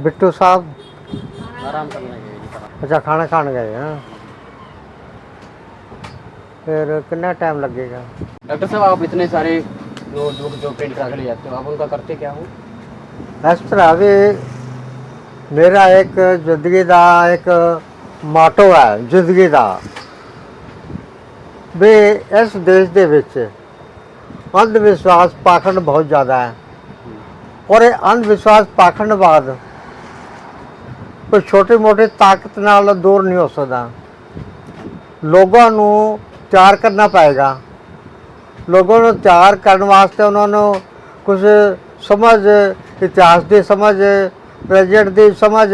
बिट्टू साहब आराम करने गए जी। अच्छा खाना खाने गए हैं। फिर कितना टाइम लगेगा? डॉक्टर साहब आप इतने सारे नोटबुक जो प्रिंट करा के ले जाते हो आप उनका करते क्या हो? इस तरह भी मेरा एक जिंदगी का एक ਮਾਟੋ है जिंदगी का भी इस देश ਦੇ ਵਿੱਚ अंधविश्वास पाखंड बहुत ज़्यादा है और ये अंधविश्वास पाखंडवाद कोई छोटी मोटी ताकत नाल दूर नहीं हो सकता। लोगों को तैयार करना पड़ेगा। लोगों को तैयार करने वास्ते उन्होंने कुछ समझ इतिहास की समझ प्रेजेंट की समझ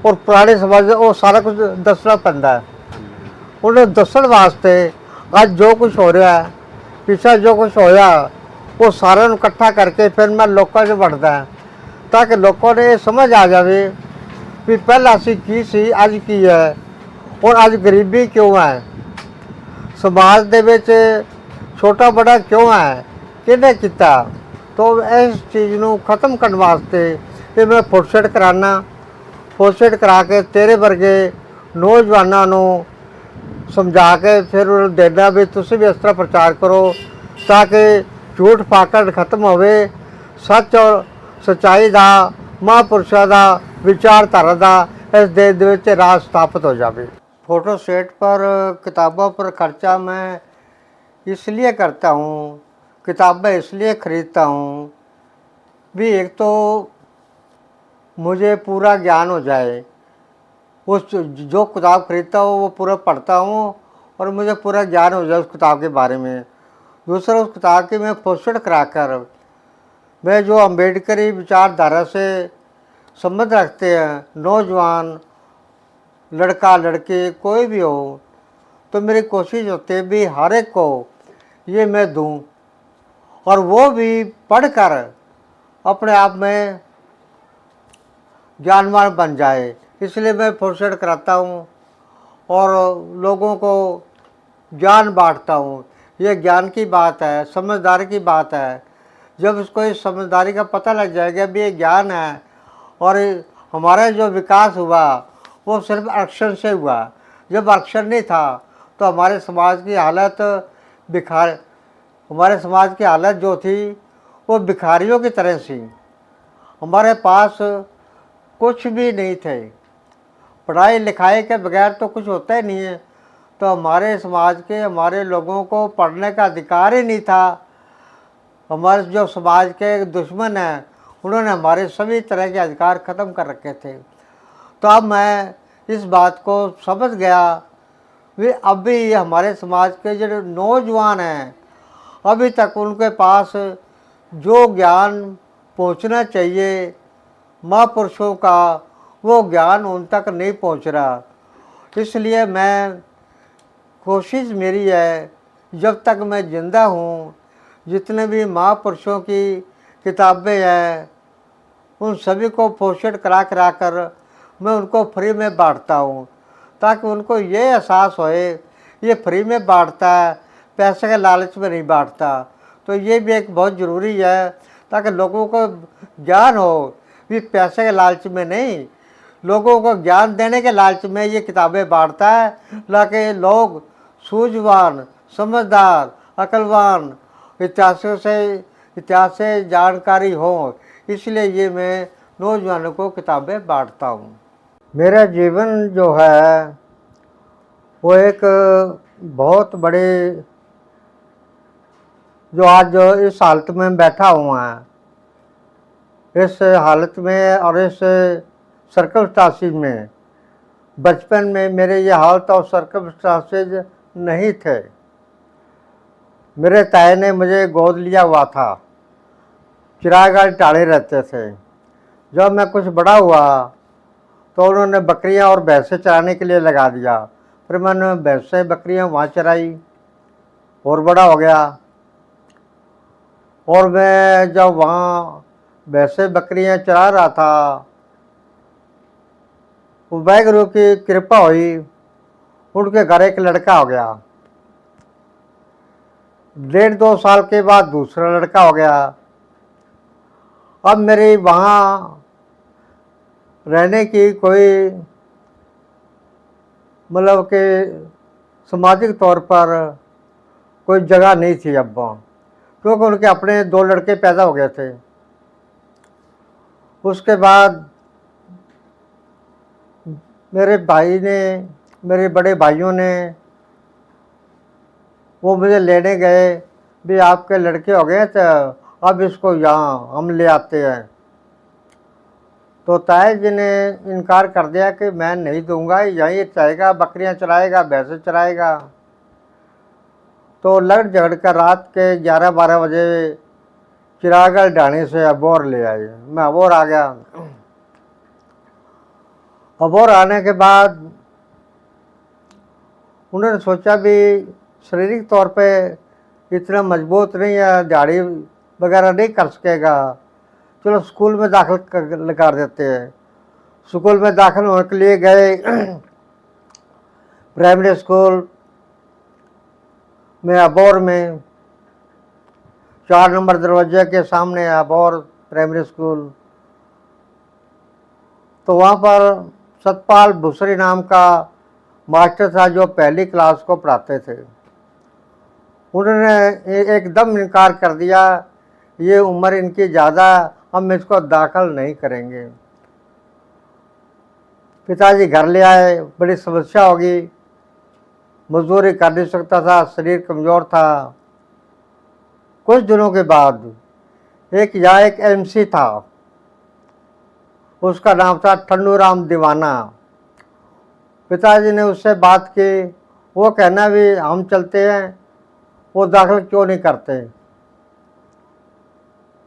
और पुरानी समझ वो सारा कुछ दसना पैंदा है। उन्हें दसन वास्ते अज जो कुछ हो रहा है पिछला जो कुछ होया वो सारे इकट्ठा करके फिर मैं लोगों से बढ़ता है ताकि लोगों ने समझ आ जाए भी पहला असी की सी अज की है और अज गरीबी क्यों है, समाज दे विच छोटा बड़ा क्यों है, किने किया। तो इस चीज़ को खत्म करने वास्ते ये मैं फुटसेट कराना। फुटसेट करा के तेरे वर्गे नौजवानों समझा के फिर देना भी तुम भी इस तरह प्रचार करो ताकि झूठ फाकड़ खत्म होवे, सच और सच्चाई का महापुरुषों का विचारधारा का इस देश के राज स्थापित हो जाए। फोटो स्टेट पर किताबों पर खर्चा मैं इसलिए करता हूँ, किताबें इसलिए ख़रीदता हूँ भी एक तो मुझे पूरा ज्ञान हो जाए। उस जो किताब खरीदता हूँ वो पूरा पढ़ता हूँ और मुझे पूरा ज्ञान हो जाए उस किताब के बारे में। दूसरा उस किताब की मैं फुटसेट कराकर मैं जो अम्बेडकरी विचारधारा से संबंध रखते हैं नौजवान लड़का लड़की कोई भी हो तो मेरी कोशिश होती है भी हर एक को ये मैं दूँ और वो भी पढ़कर अपने आप में ज्ञानवान बन जाए। इसलिए मैं फुटसेट कराता हूँ और लोगों को ज्ञान बांटता हूँ। ये ज्ञान की बात है, समझदारी की बात है। जब इसको इस समझदारी का पता लग जाएगा भी ये ज्ञान है और हमारा जो विकास हुआ वो सिर्फ आरक्षण से हुआ। जब आरक्षण नहीं था तो हमारे समाज की हालत हमारे समाज की हालत जो थी वो भिखारियों की तरह सी। हमारे पास कुछ भी नहीं थे, पढ़ाई लिखाई के बगैर तो कुछ होता ही नहीं है। तो हमारे समाज के हमारे लोगों को पढ़ने का अधिकार ही नहीं था। हमारे जो समाज के दुश्मन हैं उन्होंने हमारे सभी तरह के अधिकार ख़त्म कर रखे थे। तो अब मैं इस बात को समझ गया वे अभी हमारे समाज के जो नौजवान हैं अभी तक उनके पास जो ज्ञान पहुंचना चाहिए महापुरुषों का वो ज्ञान उन तक नहीं पहुंच रहा। इसलिए मैं कोशिश मेरी है जब तक मैं ज़िंदा हूँ जितने भी महापुरुषों की किताबें हैं उन सभी को फुटसेट करा कर मैं उनको फ्री में बांटता हूँ ताकि उनको ये एहसास होए ये फ्री में बांटता है, पैसे के लालच में नहीं बांटता। तो ये भी एक बहुत ज़रूरी है ताकि लोगों को ज्ञान हो भी पैसे के लालच में नहीं, लोगों को ज्ञान देने के लालच में ये किताबें बांटता है ताकि लोग सूझवान समझदार अक्लवान इतिहास से जानकारी हो। इसलिए ये मैं नौजवानों को किताबें बांटता हूँ। मेरा जीवन जो है वो एक बहुत बड़े जो आज इस हालत में बैठा हुआ है इस हालत में और इस सर्कमस्टांसिस में बचपन में मेरे ये हालत और सर्कमस्टांसिस नहीं थे। मेरे ताए ने मुझे गोद लिया हुआ था, चिरागाड़ टाले रहते थे। जब मैं कुछ बड़ा हुआ तो उन्होंने बकरियां और भैंसें चराने के लिए लगा दिया। फिर मैंने भैंसें बकरियां वहाँ चराई और बड़ा हो गया और मैं जब वहाँ भैंसें बकरियां चरा रहा था वाहेगुरु की कृपा हुई उनके घर एक लड़का हो गया। 1.5-2 साल के बाद दूसरा लड़का हो गया। अब मेरी वहाँ रहने की कोई मतलब कि सामाजिक तौर पर कोई जगह नहीं थी अब वहाँ, क्योंकि उनके अपने 2 लड़के पैदा हो गए थे। उसके बाद मेरे भाई ने, मेरे बड़े भाइयों ने, वो मुझे लेने गए, भी आपके लड़के हो गए तो अब इसको यहाँ हम ले आते हैं। तो ताया जी ने इनकार कर दिया कि मैं नहीं दूंगा, यहीं चाहेगा, बकरियां चराएगा, भैंसे चराएगा। तो लड़ झगड़ कर रात के 11-12 बजे चिरागढ़ ढाणी से अबोर ले आए। मैं अबोर आ गया। अबोर आने के बाद उन्होंने सोचा भी शारीरिक तौर पे इतना मजबूत नहीं है, दाढ़ी वगैरह नहीं कर सकेगा, चलो स्कूल में दाखिल कर देते हैं। स्कूल में दाखिल होने के लिए गए प्राइमरी स्कूल में अबोर में, 4 नंबर दरवाजे के सामने अबोर प्राइमरी स्कूल। तो वहाँ पर सतपाल भूसरी नाम का मास्टर था जो पहली क्लास को पढ़ाते थे। उन्होंने एकदम इनकार कर दिया, ये उम्र इनकी ज़्यादा, हम इसको दाखिल नहीं करेंगे। पिताजी घर ले आए, बड़ी समस्या होगी, मजदूरी कर नहीं सकता था, शरीर कमज़ोर था। कुछ दिनों के बाद एक एमसी था, उसका नाम था ठन्नूराम दीवाना। पिताजी ने उससे बात की, वो कहना भी हम चलते हैं, वो दाखिल क्यों नहीं करते।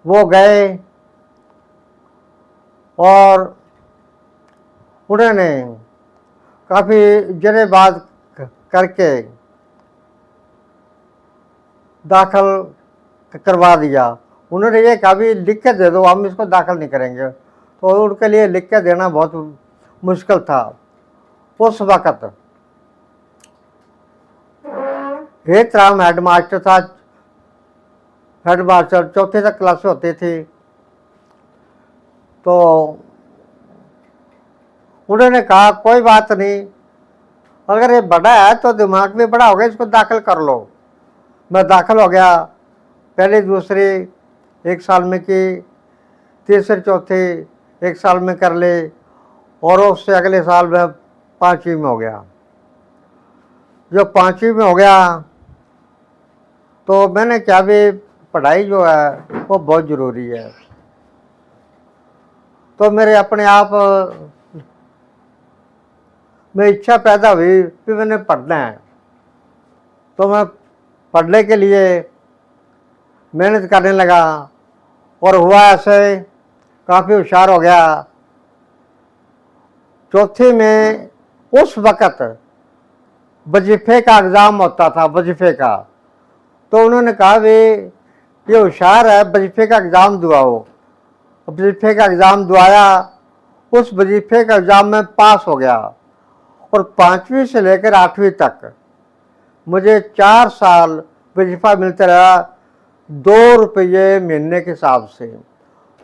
वो गए और उन्होंने काफ़ी जने बात करके दाखिल करवा दिया। उन्होंने ये कहा भी लिख के दे दो, हम इसको दाखिल नहीं करेंगे। तो उनके लिए लिख के देना बहुत मुश्किल था उस वक़्त। हेतराम हेडमास्टर था, हेडमास्टर 4th तक क्लास होती थी। तो उन्होंने कहा कोई बात नहीं, अगर ये बड़ा है तो दिमाग भी बड़ा होगा, इसको दाखिल कर लो। मैं दाखिल हो गया, पहली दूसरी 1 साल में की, तीसरी चौथी 1 साल में कर ले, और उससे अगले साल में 5वीं में हो गया। जब 5वीं में हो गया तो मैंने क्या भी पढ़ाई जो है वो बहुत ज़रूरी है। तो मेरे अपने आप में इच्छा पैदा हुई कि मैंने पढ़ना है। तो मैं पढ़ने के लिए मेहनत करने लगा, और हुआ ऐसे, काफ़ी होशियार हो गया। चौथी में उस वक़्त वजीफ़े का एग्ज़ाम होता था, वजीफ़े का। तो उन्होंने कहा भी ये होशियार है, वजीफ़े का एग्ज़ाम दुआओ। वजीफ़े का एग्ज़ाम दुआया, उस वजीफ़े का एग्ज़ाम में पास हो गया, और 5वीं से लेकर 8वीं तक मुझे 4 साल वजीफ़ा मिलता रहा, 2 रुपये महीने के हिसाब से।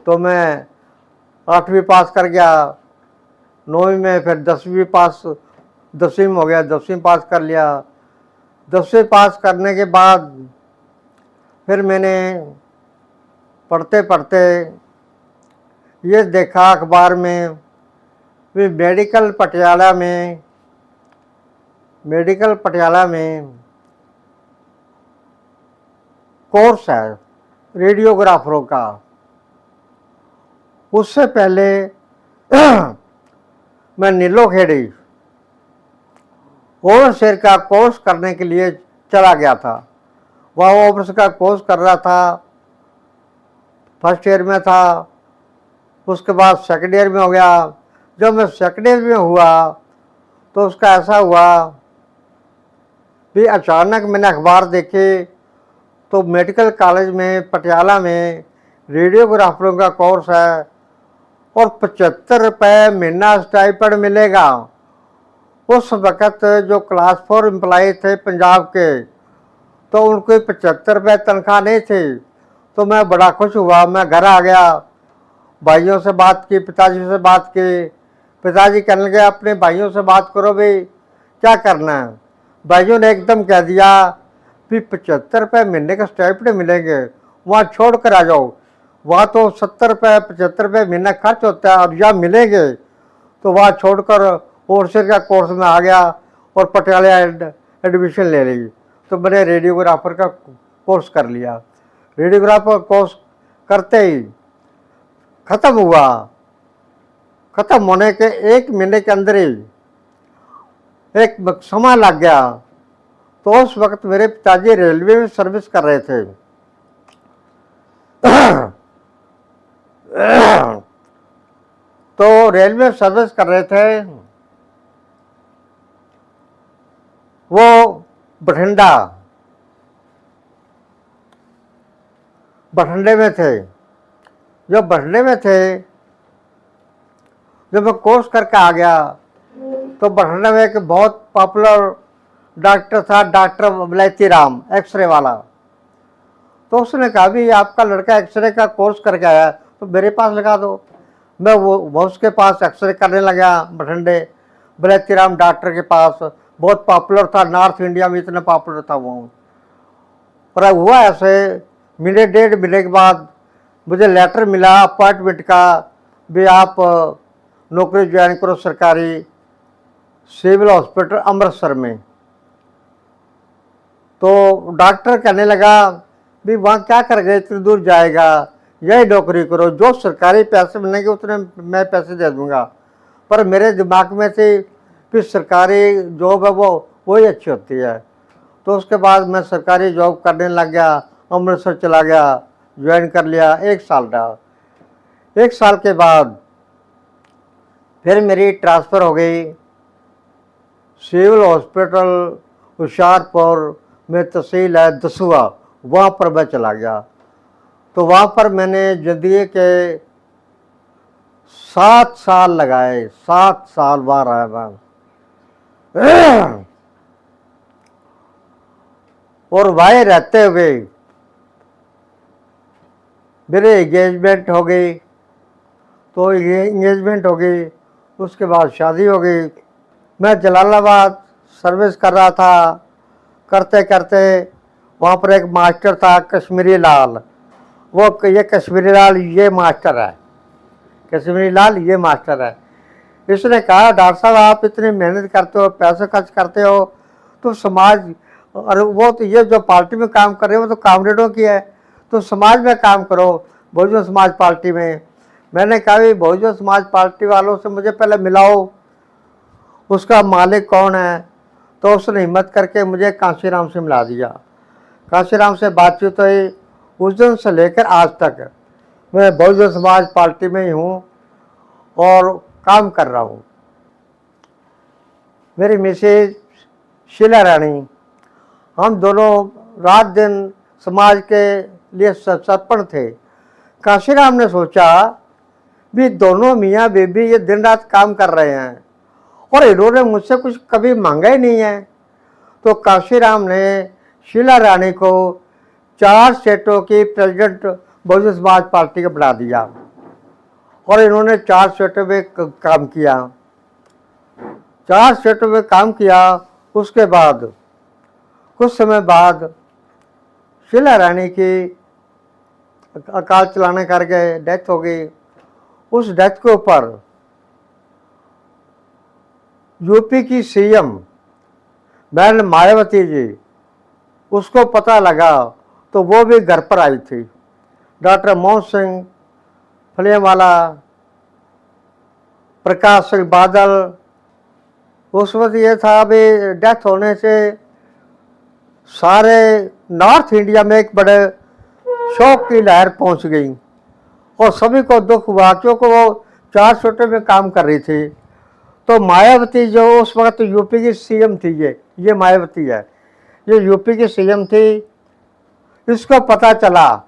तो मैं 8वीं पास कर गया, 9वीं में फिर 10वीं पास, 10वीं में हो गया, 10वीं पास कर लिया। 10वीं पास करने के बाद फिर मैंने पढ़ते पढ़ते ये देखा अखबार में भी मेडिकल पटियाला में कोर्स है रेडियोग्राफरों का। उससे पहले मैं नीलोखेड़ी ओवरसेयर का कोर्स करने के लिए चला गया था। वह ओवरसेयर का कोर्स कर रहा था, फर्स्ट ईयर में था, उसके बाद सेकंड ईयर में हो गया। जब मैं सेकंड ईयर में हुआ तो उसका ऐसा हुआ भी अचानक मैंने अखबार देखे तो मेडिकल कॉलेज में पटियाला में रेडियोग्राफरों का कोर्स है, और 75 रुपये महीना स्टाइपेंड मिलेगा। उस वक़्त जो क्लास 4 एम्प्लॉय थे पंजाब के, तो उनको 75 रुपये तनख्वाह नहीं थी। तो मैं बड़ा खुश हुआ, मैं घर आ गया, भाइयों से बात की, पिताजी से बात की, पिताजी कहने लगे अपने भाइयों से बात करो भाई क्या करना है। भाइयों ने एकदम कह दिया भी 75 रुपये महीने का स्टाइपेंड मिलेंगे, वहाँ छोड़ कर आ जाओ, वहाँ तो 70 रुपये 75 रुपये महीना खर्च होता है और यहाँ मिलेंगे। तो वहाँ छोड़कर ओवरसीयर का कोर्स में आ गया और पटियाला एडमिशन ले ली। तो मैंने रेडियोग्राफर का कोर्स कर लिया। रेडियोग्राफर कोर्स करते ही ख़त्म हुआ, ख़त्म होने के 1 महीने के अंदर ही एक समय लग गया। तो उस वक्त मेरे पिताजी रेलवे में सर्विस कर रहे थे। तो रेलवे में सर्विस कर रहे थे, वो बठिंडे में थे। जब बठिंडे में थे, जब मैं कोर्स करके आ गया तो बठिंडे में एक बहुत पॉपुलर डॉक्टर था, डॉक्टर विलायती राम, एक्सरे वाला। तो उसने कहा भी आपका लड़का एक्सरे का कोर्स करके आया तो मेरे पास लगा दो। मैं वो उसके पास एक्सरे करने लगा बठिंडे विलायती राम डॉक्टर के पास। बहुत पॉपुलर था, नॉर्थ इंडिया में इतना पॉपुलर था वो। और हुआ ऐसे, महीने 1.5 महीने के बाद मुझे लेटर मिला अपॉइंटमेंट का, भी आप नौकरी ज्वाइन करो सरकारी सिविल हॉस्पिटल अमृतसर में। तो डॉक्टर कहने लगा भी वहाँ क्या कर गए, इतनी दूर जाएगा, यही नौकरी करो, जो सरकारी पैसे मिलेंगे उतने मैं पैसे दे दूँगा। पर मेरे दिमाग में थी कि सरकारी जॉब है वो वही अच्छी होती है। तो उसके बाद मैं सरकारी जॉब करने लग गया, अमृतसर चला गया, ज्वाइन कर लिया। 1 साल रहा। 1 साल के बाद फिर मेरी ट्रांसफ़र हो गई सिविल हॉस्पिटल होशियारपुर में, तहसील है दसुआ, वहाँ पर मैं चला गया। तो वहाँ पर मैंने ज़िंदगी के 7 साल लगाए, 7 साल वहाँ रहा मैं। और वहाँ रहते हुए मेरे एंगेजमेंट हो गई। तो ये एंगेजमेंट हो गई, उसके बाद शादी हो गई। मैं जलालाबाद सर्विस कर रहा था, करते करते वहाँ पर एक मास्टर था कश्मीरी लाल। वो ये कश्मीरी लाल ये मास्टर है, कश्मीरी लाल ये मास्टर है। इसने कहा डॉक्टर साहब आप इतनी मेहनत करते हो, पैसे खर्च करते हो, तो समाज, और वो तो ये जो पार्टी में काम कर रहे हो वो तो कामरेडों की है, तो समाज में काम करो, बहुजन समाज पार्टी में। मैंने कहा भी बहुजन समाज पार्टी वालों से मुझे पहले मिलाओ, उसका मालिक कौन है। तो उसने हिम्मत करके मुझे कांशीराम से मिला दिया। कांशीराम से बातचीत हुई, उस दिन से लेकर आज तक मैं बहुजन समाज पार्टी में ही हूँ और काम कर रहा हूँ। मेरी मिसेज शीला रानी, हम दोनों रात दिन समाज के लिए सत्पण थे। कांशीराम ने सोचा भी दोनों मियाँ बीबी ये दिन रात काम कर रहे हैं और इन्होंने मुझसे कुछ कभी मांगा ही नहीं है। तो कांशीराम ने शीला रानी को 4 स्टेटों की प्रेसिडेंट बहुजन समाज पार्टी का बना दिया और इन्होंने 4 स्टेटों में काम किया, 4 स्टेटों में काम किया। उसके बाद कुछ समय बाद शीला रानी की अकाल चलाने करके डेथ हो गई। उस डेथ के ऊपर यूपी की सीएम बहन मायावती जी, उसको पता लगा तो वो भी घर पर आई थी। डॉक्टर मोहन सिंह फलियावाला, प्रकाश सिंह बादल, उस वक्त ये था भी डेथ होने से सारे नॉर्थ इंडिया में एक बड़े शोक की लहर पहुंच गई और सभी को दुख हुआ क्योंकि वो 4 स्टेटों में काम कर रही थी। तो मायावती जो उस वक्त यूपी की सीएम थी, ये मायावती है, ये यूपी की सीएम थी, इसको पता चला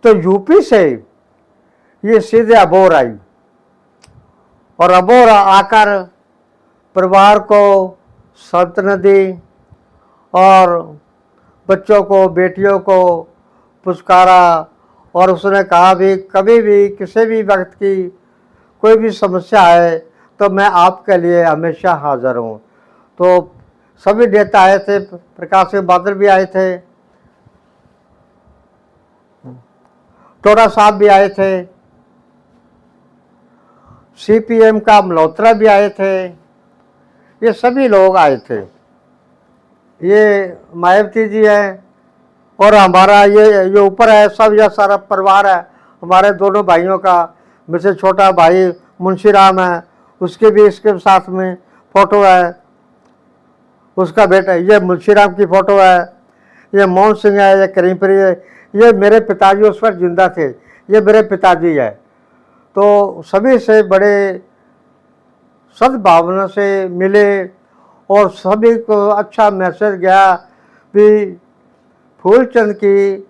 तो यूपी से ये सीधे अबोर आई और अबोर आकर परिवार को सांत्वना दी और बच्चों को, बेटियों को पुचकारा और उसने कहा भी कभी भी किसी भी वक्त की कोई भी समस्या है तो मैं आपके लिए हमेशा हाजिर हूँ। तो सभी नेता आए थे, प्रकाश सिंह बादल भी आए थे, टोडा साहब भी आए थे, सीपीएम का मल्होत्रा भी आए थे, ये सभी लोग आए थे। ये मायावती जी है और हमारा ये ऊपर है सब, यह सारा परिवार है हमारे दोनों भाइयों का। मुझसे छोटा भाई मुंशी राम है, उसके भी इसके साथ में फोटो है, उसका बेटा। ये मुंशी राम की फोटो है, ये मोहन सिंह है, ये करीमपुरी है। ये मेरे पिताजी उस पर जिंदा थे, ये मेरे पिताजी है। तो सभी से बड़े सद्भावना से मिले और सभी को अच्छा मैसेज गया कि फूलचंद की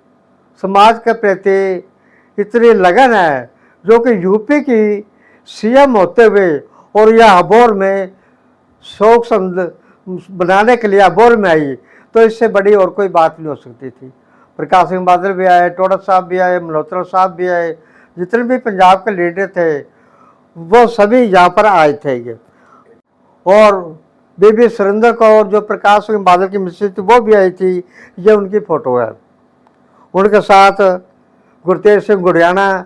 समाज के प्रति इतनी लगन है, जो कि यूपी की सीएम होते हुए और यह अबोर में शोक संद बनाने के लिए अबोर में आई, तो इससे बड़ी और कोई बात नहीं हो सकती थी। प्रकाश सिंह बादल भी आए, टोडा साहब भी आए, मल्होत्रा साहब भी आए, जितने भी पंजाब के लीडर थे वो सभी यहाँ पर आए थे। ये और बीबी सुरेंद्र कौर जो प्रकाश सिंह बादल की मिसेज थी वो भी आई थी, ये उनकी फ़ोटो है। उनके साथ गुरतेज सिंह गुड़ियाना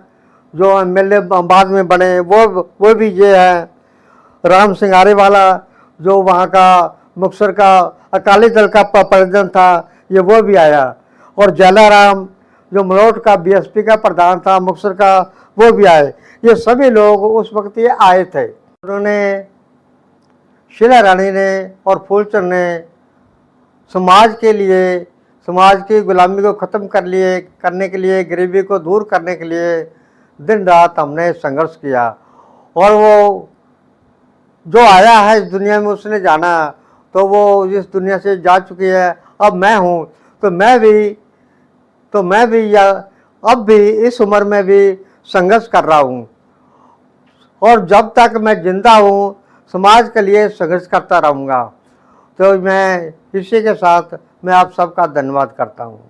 जो एमएलए बाद में बने वो भी ये है। राम सिंह आरेवाला जो वहाँ का मुक्तसर का अकाली दल का प्रेसिडेंट था, ये वो भी आया। और जलाराम जो मलोट का बीएसपी का प्रधान था मुक्तसर का, वो भी आए। ये सभी लोग उस वक्त ये आए थे। उन्होंने, शीला रानी ने और फूलचंद ने समाज के लिए, समाज की गुलामी को ख़त्म करने के लिए, गरीबी को दूर करने के लिए दिन रात हमने संघर्ष किया। और वो जो आया है इस दुनिया में उसने जाना, तो वो इस दुनिया से जा चुकी है। अब मैं हूँ तो मैं भी या अब भी इस उम्र में भी संघर्ष कर रहा हूँ और जब तक मैं जिंदा हूँ समाज के लिए संघर्ष करता रहूँगा। तो मैं इसी के साथ मैं आप सबका धन्यवाद करता हूँ।